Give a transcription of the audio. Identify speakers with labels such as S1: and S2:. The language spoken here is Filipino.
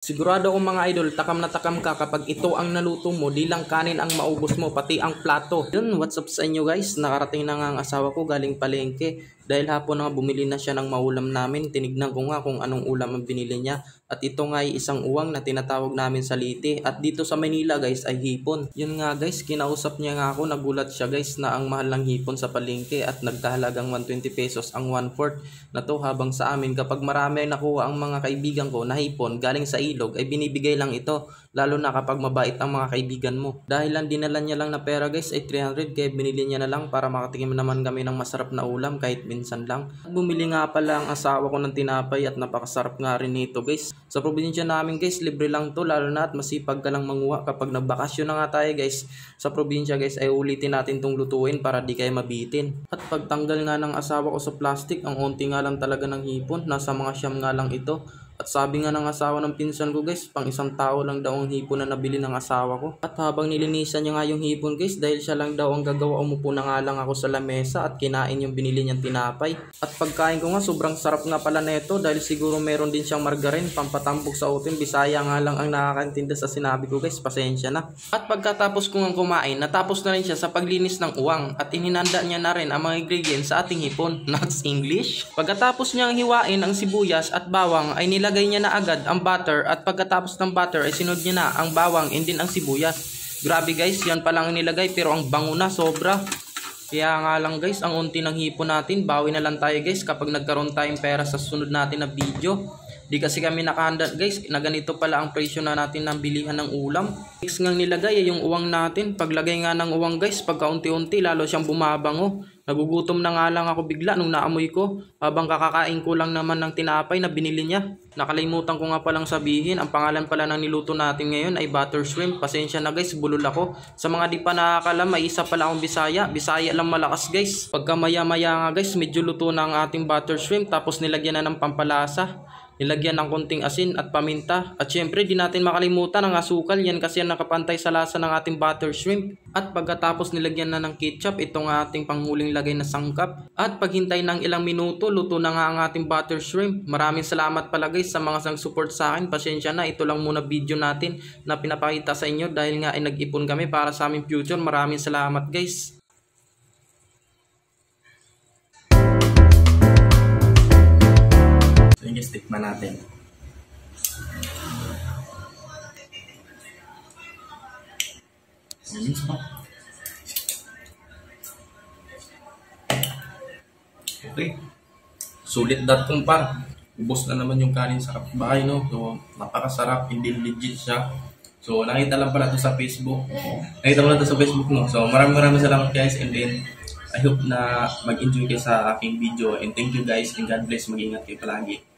S1: Sigurado akong mga idol, takam na takam ka kapag ito ang naluto mo, di lang kanin ang maubos mo, pati ang plato. Yun, what's up sa inyo guys? Nakarating na nga ang asawa ko galing palengke. Dahil hapon na bumili na siya ng maulam namin, tinignan ko nga kung anong ulam ang binili niya. At ito nga ay isang uwang na tinatawag namin sa liti. At dito sa Manila guys ay hipon. Yun nga guys, kinausap niya nga ako, nagulat siya guys na ang mahal ng hipon sa palengke at nagkahalagang 120 pesos ang 1/4 na to, habang sa amin kapag marami nakuha ang mga kaibigan ko na hipon galing sa ilog ay binibigay lang ito, lalo na kapag mabait ang mga kaibigan mo. Dahil lang dinala niya lang na pera guys ay 300, kaya binili niya na lang para makatikim naman kami ng masarap na ulam kahit minsan lang. Bumili nga pala ang asawa ko ng tinapay at napakasarap nga rin nito guys. Sa probinsya namin guys, libre lang to, lalo na at masipag ka lang manguha kapag nagbakasyon na nga tayo guys. Sa probinsya guys ay ulitin natin tong lutuin para di kayo mabitin. At pagtanggal nga ng asawa ko sa plastic, ang onti nga lang talaga ng hipon, nasa mga siyam nga lang ito. At sabi nga ng asawa ng pinsan ko guys, pang isang tao lang daw ang hipon na nabili ng asawa ko. At habang nilinisan niya nga yung hipon guys, dahil siya lang daw ang gagawa, umupo na nga lang ako sa lamesa at kinain yung binili niyang tinapay. At pagkain ko nga, sobrang sarap nga pala neto, dahil siguro meron din siyang margarin, pampatambok sa utin. Bisaya nga lang ang nakakaintindi sa sinabi ko guys, pasensya na. At pagkatapos ko nga kumain, natapos na rin siya sa paglinis ng uwang at ininanda niya na rin ang mga ingredients sa ating hipon. Not English. Pagkatapos niyang hiwain ang sibuyas at bawang ay nilagay niya na agad ang butter, at pagkatapos ng butter ay sinunod niya na ang bawang and din ang sibuyas. Grabe guys, yan pa lang nilagay pero ang bango na sobra. Kaya nga lang guys, ang unti ng hipon natin, bawi na lang tayo guys kapag nagkaroon tayong pera sa sunod natin na video. Di kasi kami nakahanda guys na ganito pala ang presyo na natin ng bilihan ng ulam. Next ngang nilagay ay yung uwang natin. Paglagay nga ng uwang guys, pagkaunti-unti lalo siyang bumabango. Nagugutom na nga lang ako bigla nung naamoy ko, habang kakakain ko lang naman ng tinapay na binili niya. Nakalimutan ko nga palang sabihin, ang pangalan pala ng niluto natin ngayon ay butter shrimp. Pasensya na guys, bulol ako. Sa mga di pa nakakalam, may isa pala akong Bisaya. Bisaya lang malakas guys. Pagka maya-maya nga guys, medyo luto na ang ating butter shrimp, tapos nilagyan na ng pampalasa. Nilagyan ng konting asin at paminta. At syempre di natin makalimutan ang asukal, yan kasi ang nakapantay sa lasa ng ating butter shrimp. At pagkatapos nilagyan na ng ketchup, itong ating panghuling lagay na sangkap. At paghintay ng ilang minuto, luto na nga ang ating butter shrimp. Maraming salamat pala guys sa mga support sa akin. Pasensya na, ito lang muna video natin na pinapakita sa inyo dahil nga ay nag-ipon kami para sa aming future. Maraming salamat guys.
S2: Sige, tikman natin. Okay. Sulit dat kumpar. Ubos na naman yung kanin sa kapitbahay, no? So, napakasarap. Hindi legit siya. So, nakita lang pala ito sa Facebook. Nakita mo lang ito sa Facebook, no? So, maraming salamat guys. And then, I hope na mag-enjoy kayo sa aking video. And thank you guys. And God bless. Mag-ingat kayo palagi.